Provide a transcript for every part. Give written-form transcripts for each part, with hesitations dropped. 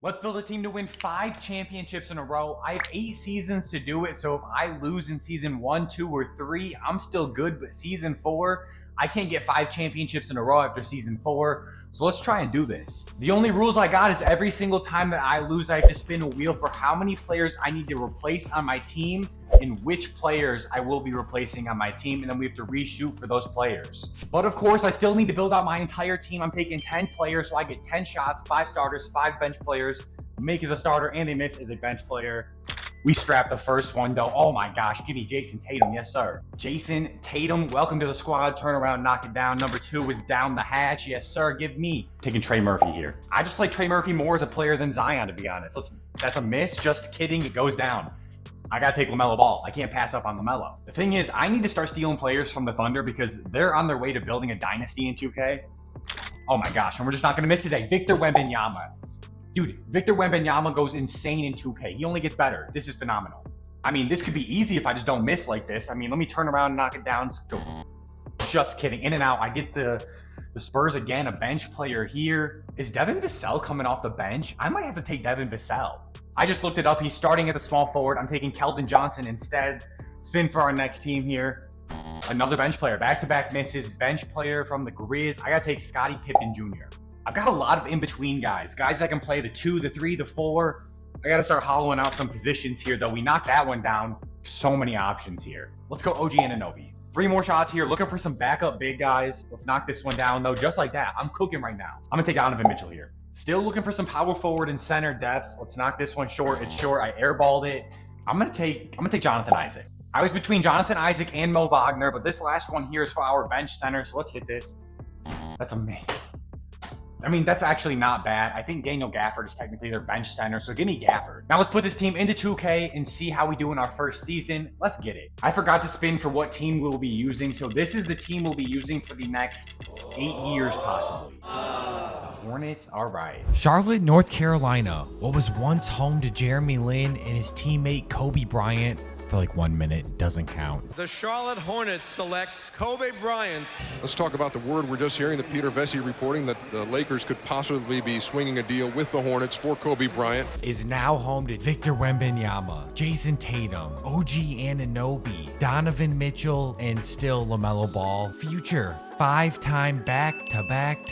Let's build a team to win 5 championships in a row. I have 8 seasons to do it, so if I lose in season 1, 2, or 3, I'm still good, but season 4, I can't get 5 championships in a row after season 4, so let's try and do this. The only rules I got is every single time that I lose, I have to spin a wheel for how many players I need to replace on my team and which players I will be replacing on my team, and then we have to reshoot for those players. But of course, I still need to build out my entire team. I'm taking 10 players, so I get 10 shots, 5 starters, 5 bench players, make as a starter, and a miss as a bench player. We strapped the first one though. Oh my gosh, give me Jason Tatum. Yes, sir. Jason Tatum, welcome to the squad. Turn around, knock it down. Number 2 is down the hatch. Yes, sir. Give me. Taking Trey Murphy here. I just like Trey Murphy more as a player than Zion, to be honest. That's a miss. Just kidding. It goes down. I gotta take LaMelo Ball. I can't pass up on LaMelo. The thing is, I need to start stealing players from the Thunder because they're on their way to building a dynasty in 2K. Oh my gosh, and we're just not gonna miss today. Victor Wembanyama. Dude, Victor Wembanyama goes insane in 2K. He only gets better. This is phenomenal. I mean, this could be easy if I just don't miss like this. I mean, let me turn around and knock it down. Just kidding. In and out. I get the Spurs again, a bench player here. Is Devin Vassell coming off the bench? I might have to take Devin Vassell. I just looked it up. He's starting at the small forward. I'm taking Keldon Johnson instead. Spin for our next team here. Another bench player. Back-to-back misses. Bench player from the Grizz. I got to take Scottie Pippen Jr. I've got a lot of in-between guys. Guys that can play the 2, the 3, the 4. I got to start hollowing out some positions here, though. We knocked that one down. So many options here. Let's go OG Anunoby. 3 more shots here. Looking for some backup big guys. Let's knock this one down, though. Just like that. I'm cooking right now. I'm going to take Donovan Mitchell here. Still looking for some power forward and center depth. Let's knock this one short. It's short. I airballed it. I'm gonna take Jonathan Isaac. I was between Jonathan Isaac and Mo Wagner, but this last one here is for our bench center. So let's hit this. That's amazing. I mean, that's actually not bad. I think Daniel Gafford is technically their bench center, so give me Gafford. Now let's put this team into 2K and see how we do in our first season. Let's get it. I forgot to spin for what team we'll be using, so this is the team we'll be using for the next 8 years possibly. Hornets, all right. Charlotte, North Carolina, what was once home to Jeremy Lin and his teammate Kobe Bryant for like 1 minute, doesn't count. The Charlotte Hornets select Kobe Bryant. Let's talk about the word we're just hearing, that Peter Vesey reporting that the Lakers could possibly be swinging a deal with the Hornets for Kobe Bryant. Is now home to Victor Wembanyama, Jason Tatum, OG Anunoby, Donovan Mitchell, and still LaMelo Ball. Future 5-time back-to-back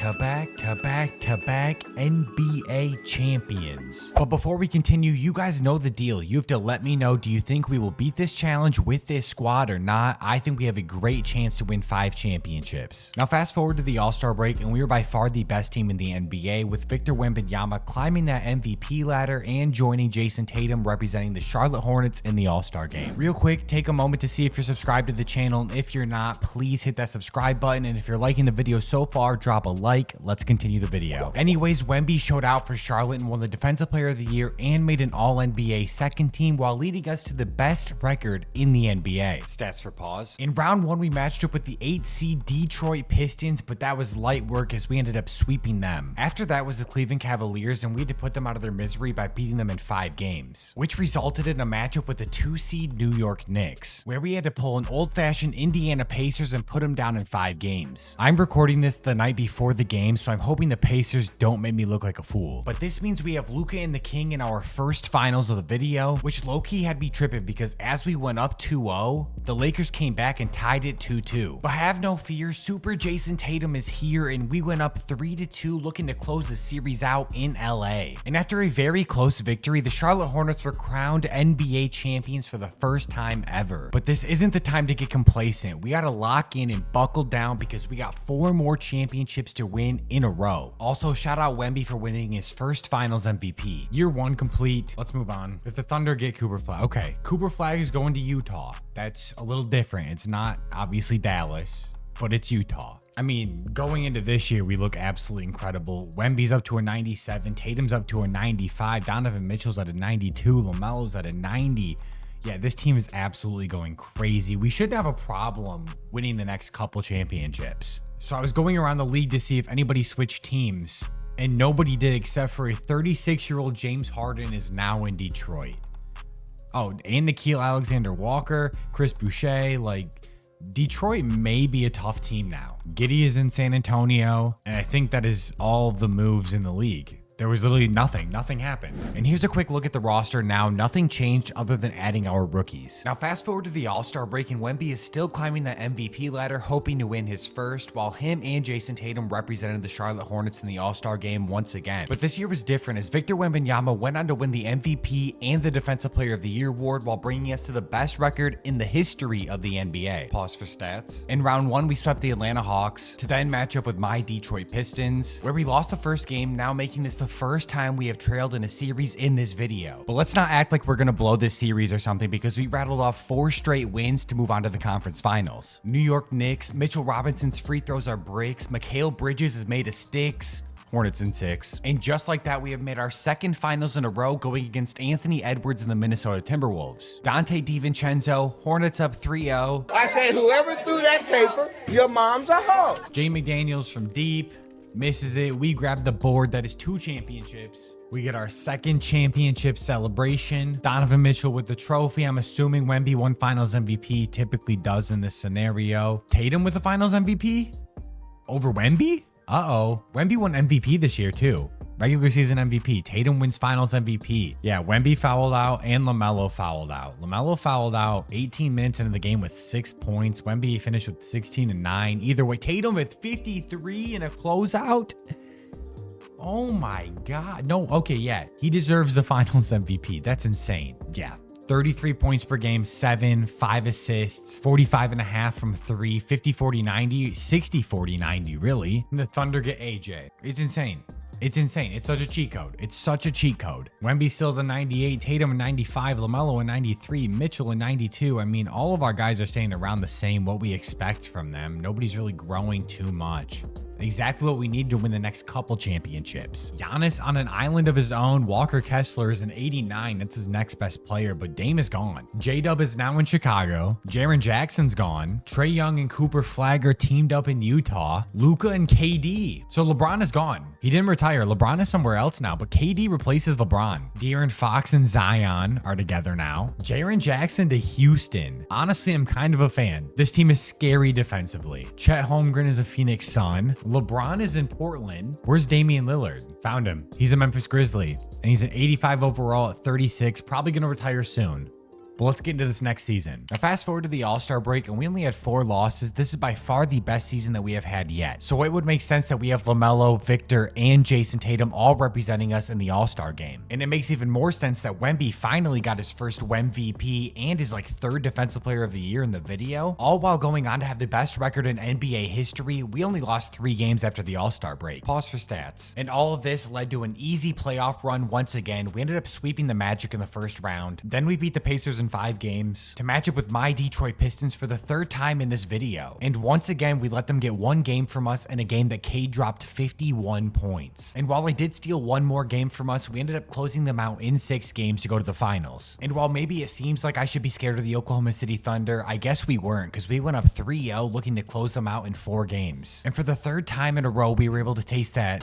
NBA champions. But before we continue, you guys know the deal. You have to let me know, do you think we will beat this challenge with this squad or not? I think we have a great chance to win 5 championships. Now fast forward to the All-Star break, and we are by far the best team in the NBA, with Victor Wembanyama climbing that MVP ladder and joining Jason Tatum representing the Charlotte Hornets in the All-Star game. Real quick, take a moment to see if you're subscribed to the channel, and if you're not, please hit that subscribe button, and if you're liking the video so far, drop a like. Let's continue the video. Anyways, Wemby showed out for Charlotte and won the Defensive Player of the Year and made an All-NBA second team while leading us to the best record in the NBA. Stats for pause. In round 1, we matched up with the 8th seed Detroit Pistons, but that was light work as we ended up sweeping them. After that was the Cleveland Cavaliers, and we had to put them out of their misery by beating them in 5 games, which resulted in a matchup with the 2 seed New York Knicks, where we had to pull an old-fashioned Indiana Pacers and put them down in 5 games. I'm recording this the night before the game, so I'm hoping the Pacers don't make me look like a fool. But this means we have Luka and the King in our first finals of the video, which low-key had me tripping because as we went up 2-0, the Lakers came back and tied it 2-2. But have no fear, Super Jason Tatum is here, and we went up 3-2 looking to close the series out in LA. And after a very close victory, the Charlotte Hornets were crowned NBA champions for the first time ever. But this isn't the time to get complacent. We gotta lock in and buckle down because we got 4 more championships to win in a row. Also, shout out Wemby for winning his first finals MVP. Year 1 complete. Let's move on. If the Thunder get Cooper Flag. Okay, Cooper Flag is going to Utah. That's a little different. It's not obviously Dallas, but it's Utah. I mean, going into this year, we look absolutely incredible. Wemby's up to a 97. Tatum's up to a 95. Donovan Mitchell's at a 92. LaMelo's at a 90. Yeah, this team is absolutely going crazy. We should have a problem winning the next couple championships. So I was going around the league to see if anybody switched teams, and nobody did except for a 36-year-old James Harden is now in Detroit. Oh, and Nickeil Alexander-Walker, Chris Boucher, like Detroit may be a tough team now. Giddey is in San Antonio, and I think that is all of the moves in the league. There was literally nothing. Nothing happened. And here's a quick look at the roster now. Nothing changed other than adding our rookies. Now fast forward to the All-Star break, and Wemby is still climbing that MVP ladder, hoping to win his first, while him and Jason Tatum represented the Charlotte Hornets in the All-Star game once again. But this year was different, as Victor Wembanyama went on to win the MVP and the Defensive Player of the Year award, while bringing us to the best record in the history of the NBA. Pause for stats. In round 1, we swept the Atlanta Hawks, to then match up with my Detroit Pistons, where we lost the first game, now making this the first time we have trailed in a series in this video. But let's not act like we're gonna blow this series or something, because we rattled off 4 straight wins to move on to the conference finals. New York Knicks, Mitchell Robinson's free throws are bricks, Mikal Bridges is made of sticks, Hornets in 6. And just like that, we have made our second finals in a row, going against Anthony Edwards and the Minnesota Timberwolves. Dante DiVincenzo, Hornets up 3-0. I said, whoever threw that paper, your mom's a hoe. Jay McDaniels from deep, misses it. We grab the board. That is 2 championships. We get our second championship celebration. Donovan Mitchell with the trophy. I'm assuming Wemby won finals MVP. Typically does in this scenario. Tatum with the finals MVP? Over Wemby? Uh-oh. Wemby won MVP this year too. Regular season MVP. Tatum wins finals MVP. Yeah, Wemby fouled out and LaMelo fouled out. LaMelo fouled out 18 minutes into the game with 6 points. Wemby finished with 16 and 9. Either way, Tatum with 53 in a closeout. Oh my God. No, okay, yeah. He deserves the finals MVP. That's insane. Yeah. 33 points per game, 5 assists, 45 and a half from 3, 50-40-90, 60-40-90, really. And the Thunder get AJ. It's insane. It's insane. It's such a cheat code. It's such a cheat code. Wemby still the 98, Tatum a 95, LaMelo a 93, Mitchell a 92. I mean, all of our guys are staying around the same, what we expect from them. Nobody's really growing too much. Exactly what we need to win the next couple championships. Giannis on an island of his own. Walker Kessler is an 89. That's his next best player, but Dame is gone. J-Dub is now in Chicago. Jaren Jackson's gone. Trae Young and Cooper Flagg teamed up in Utah. Luka and KD. So LeBron is gone. He didn't retire. LeBron is somewhere else now, but KD replaces LeBron. De'Aaron Fox and Zion are together now. Jaren Jackson to Houston. Honestly, I'm kind of a fan. This team is scary defensively. Chet Holmgren is a Phoenix Sun. LeBron is in Portland. Where's Damian Lillard? Found him. He's a Memphis Grizzly, and he's an 85 overall at 36. Probably going to retire soon. But let's get into this next season. Now fast forward to the All-Star break, and we only had 4 losses. This is by far the best season that we have had yet. So it would make sense that we have LaMelo, Victor, and Jason Tatum all representing us in the All-Star game. And it makes even more sense that Wemby finally got his first MVP and his 3rd Defensive Player of the Year in the video, all while going on to have the best record in NBA history. We only lost 3 games after the All-Star break. Pause for stats. And all of this led to an easy playoff run once again. We ended up sweeping the Magic in the first round. Then we beat the Pacers in 5 games to match up with my Detroit Pistons for the 3rd time in this video. And once again, we let them get 1 game from us in a game that Cade dropped 51 points. And while they did steal 1 more game from us, we ended up closing them out in 6 games to go to the finals. And while maybe it seems like I should be scared of the Oklahoma City Thunder, I guess we weren't, because we went up 3-0 looking to close them out in 4 games. And for the 3rd time in a row, we were able to taste that.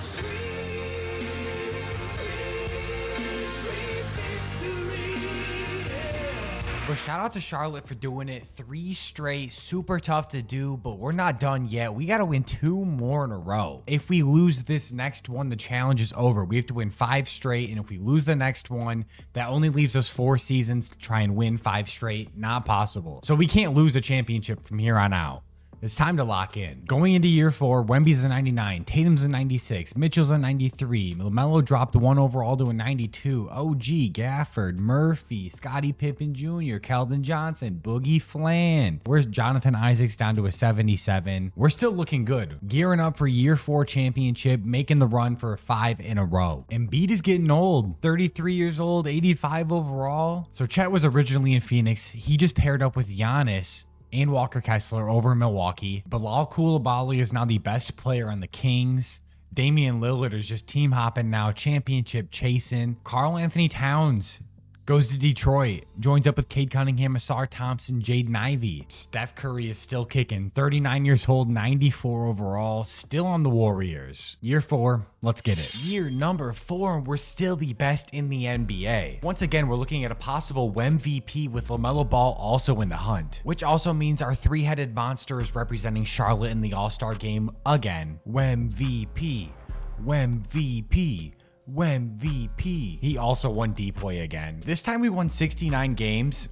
But shout out to Charlotte for doing it 3 straight, super tough to do, but we're not done yet. We got to win 2 more in a row. If we lose this next one, the challenge is over. We have to win 5 straight, and if we lose the next one, that only leaves us 4 seasons to try and win 5 straight. Not possible. So we can't lose a championship from here on out. It's time to lock in. Going into year 4, Wemby's a 99, Tatum's a 96, Mitchell's a 93, LaMelo dropped 1 overall to a 92, OG, Gafford, Murphy, Scottie Pippen Jr., Keldon Johnson, Boogie Flan. Where's Jonathan Isaacs down to a 77? We're still looking good. Gearing up for year 4 championship, making the run for 5 in a row. Embiid is getting old, 33 years old, 85 overall. So Chet was originally in Phoenix. He just paired up with Giannis and Walker Kessler over in Milwaukee. Bilal Coulibaly is now the best player on the Kings. Damian Lillard is just team hopping now, championship chasing. Karl Anthony Towns goes to Detroit, joins up with Cade Cunningham, Asar Thompson, Jaden Ivey. Steph Curry is still kicking, 39 years old, 94 overall, still on the Warriors. Year 4, let's get it. Year number 4, we're still the best in the NBA. Once again, we're looking at a possible MVP with LaMelo Ball also in the hunt, which also means our 3-headed monster is representing Charlotte in the All-Star game again. WemVP, WemVP, MVP. He also won DPOY again. This time we won 69 games.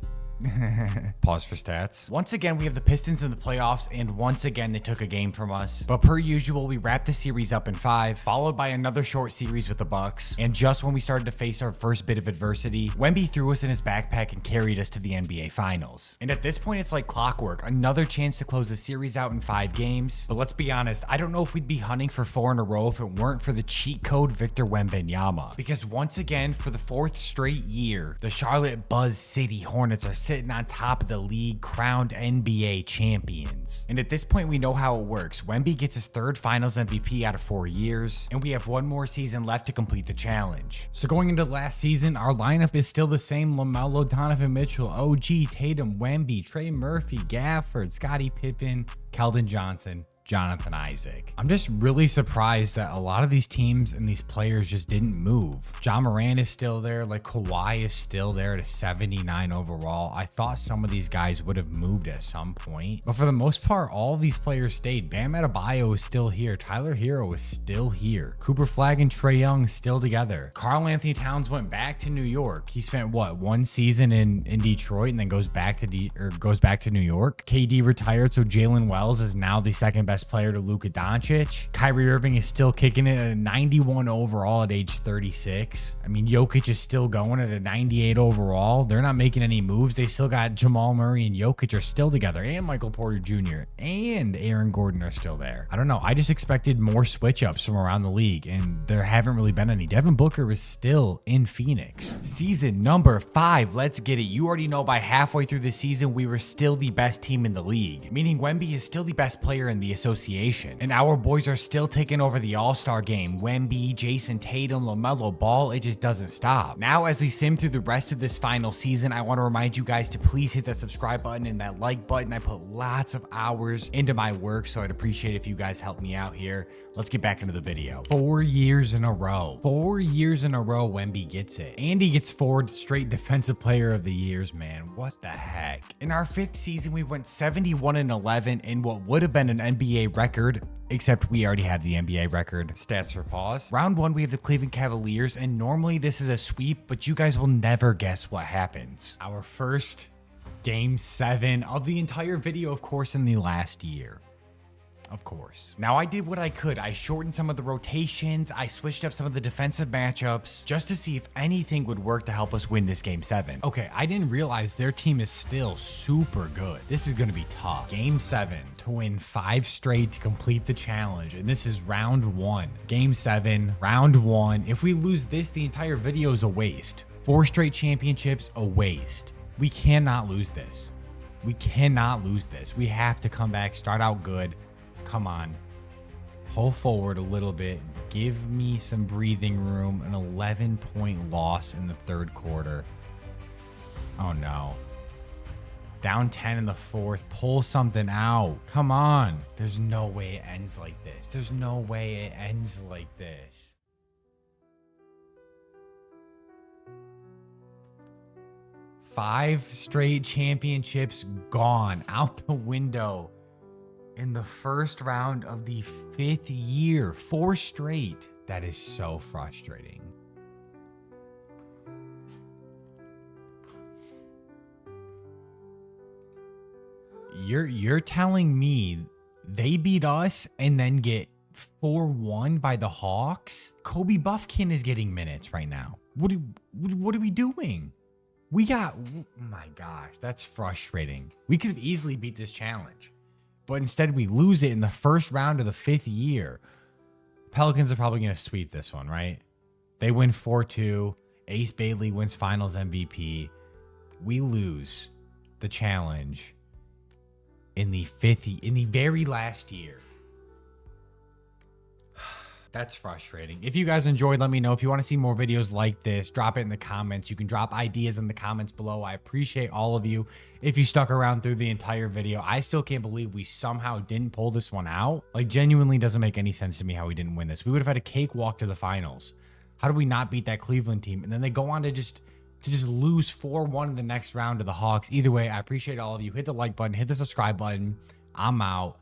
Pause for stats. Once again, we have the Pistons in the playoffs, and once again, they took a game from us. But per usual, we wrapped the series up in 5, followed by another short series with the Bucks. And just when we started to face our first bit of adversity, Wemby threw us in his backpack and carried us to the NBA Finals. And at this point, it's like clockwork. Another chance to close the series out in 5 games. But let's be honest, I don't know if we'd be hunting for 4 in a row if it weren't for the cheat code Victor Wembanyama. Because once again, for the 4th straight year, the Charlotte Buzz City Hornets are sitting on top of the league, crowned NBA champions. And at this point, we know how it works. Wemby gets his 3rd finals MVP out of 4 years, and we have 1 more season left to complete the challenge. So going into last season, our lineup is still the same: LaMelo, Donovan Mitchell, OG, Tatum, Wemby, Trey Murphy, Gafford, Scottie Pippen, Keldon Johnson, Jonathan Isaac. I'm just really surprised that a lot of these teams and these players just didn't move. John Moran is still there. Like, Kawhi is still there at a 79 overall. I thought some of these guys would have moved at some point, but for the most part, all of these players stayed. Bam Adebayo is still here. Tyler Hero is still here. Cooper Flagg and Trae Young still together. Karl Anthony Towns went back to New York. He spent what, 1 season in Detroit and then goes back to New York. KD retired, so Jalen Wells is now the 2nd best player to Luka Doncic. Kyrie Irving is still kicking it at a 91 overall at age 36. I mean, Jokic is still going at a 98 overall. They're not making any moves. They still got Jamal Murray and Jokic are still together, and Michael Porter Jr. and Aaron Gordon are still there. I don't know. I just expected more switch ups from around the league, and there haven't really been any. Devin Booker is still in Phoenix. Season number 5. Let's get it. You already know by halfway through the season, we were still the best team in the league, meaning Wemby is still the best player in the association. And our boys are still taking over the All-Star game. Wemby, Jason Tatum, LaMelo Ball, it just doesn't stop. Now, as we sim through the rest of this final season, I want to remind you guys to please hit that subscribe button and that like button. I put lots of hours into my work, so I'd appreciate if you guys help me out here. Let's get back into the video. 4 years in a row. 4 years in a row, Wemby gets it. And he gets 4 straight Defensive Player of the Years, man. What the heck? In our 5th season, we went 71-11 in what would have been an NBA record, except we already have the NBA record. Stats for pause. Round 1, we have the Cleveland Cavaliers, and normally this is a sweep, but you guys will never guess what happens. Our first Game 7 of the entire video, of course, in the last year. Of course. Now, I did what I could. I shortened some of the rotations. I switched up some of the defensive matchups just to see if anything would work to help us win this Game 7. Okay, I didn't realize their team is still super good. This is going to be tough. Game 7 to win 5 straight to complete the challenge. And this is round 1. Game 7, round 1. If we lose this, the entire video is a waste. 4 straight championships, a waste. We cannot lose this. We cannot lose this. We have to come back, start out good. Come on, pull forward a little bit. Give me some breathing room. An 11-point loss in the 3rd quarter. Oh no. Down 10 in the 4th. Pull something out. Come on. There's no way it ends like this. There's no way it ends like this. Five straight championships gone out the window in the first round of the 5th year. 4 straight. That is so frustrating. You're telling me they beat us and then get 4-1 by the Hawks? Kobe Buffkin is getting minutes right now. What are we doing? Oh my gosh, that's frustrating. We could have easily beat this challenge, but instead we lose it in the first round of the 5th year. Pelicans are probably going to sweep this one, right? They win 4-2. Ace Bailey wins finals MVP. We lose the challenge in the very last year. That's frustrating. If you guys enjoyed, let me know. If you want to see more videos like this, drop it in the comments. You can drop ideas in the comments below. I appreciate all of you. If you stuck around through the entire video, I still can't believe we somehow didn't pull this one out. Like, genuinely doesn't make any sense to me how we didn't win this. We would have had a cakewalk to the finals. How did we not beat that Cleveland team? And then they go on to just lose 4-1 in the next round to the Hawks. Either way, I appreciate all of you. Hit the like button, hit the subscribe button. I'm out.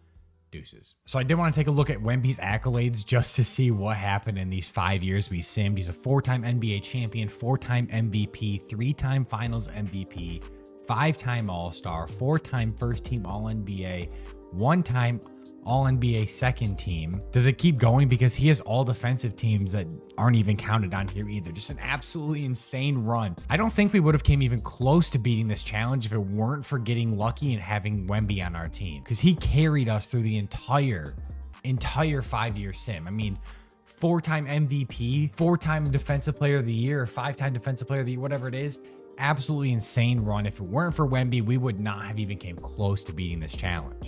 Deuces. So I did want to take a look at Wemby's accolades just to see what happened in these 5 years we simmed. He's a 4-time NBA champion, 4-time MVP, 3-time finals MVP, 5-time All-Star, 4-time first team All-NBA, 1-time All-NBA second team. Does it keep going? Because he has all defensive teams that aren't even counted on here either. Just an absolutely insane run. I don't think we would have came even close to beating this challenge if it weren't for getting lucky and having Wemby on our team, because he carried us through the entire 5-year sim. I mean, 4-time MVP, 4-time defensive player of the year, or 5-time defensive player of the year, whatever it is. Absolutely insane run. If it weren't for Wemby, we would not have even came close to beating this challenge.